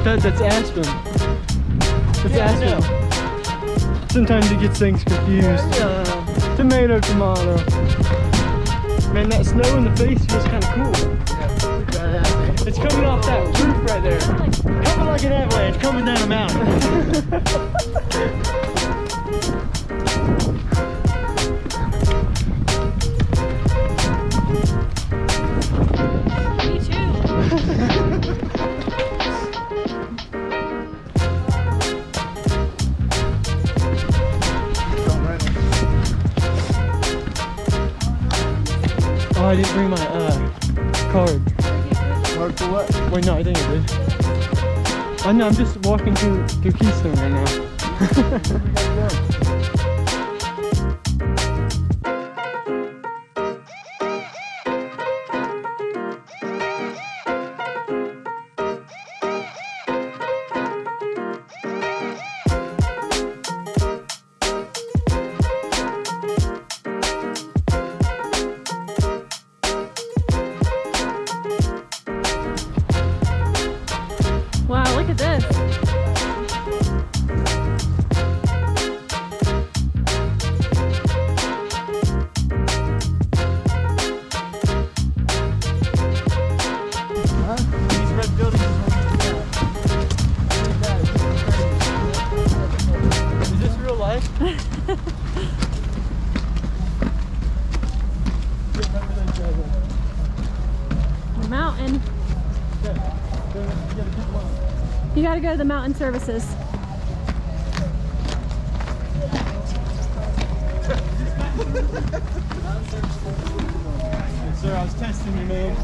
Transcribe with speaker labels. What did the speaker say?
Speaker 1: That's Aspen. That's Aspen. Sometimes he gets things confused. Tomato, tomato. Man, that snow in the face feels kind of cool. It's coming off that roof right there. Coming like an avalanche, coming down a mountain.
Speaker 2: Me too.
Speaker 1: Oh, I didn't bring my card.
Speaker 3: Hard for what?
Speaker 1: Wait, no, I think I did. Oh no, I'm just walking through Keystone right now.
Speaker 2: Wow, look at this.
Speaker 1: These red buildings is this real life?
Speaker 2: Mountain. You gotta go to the mountain services.
Speaker 1: Sir, I was testing you, man.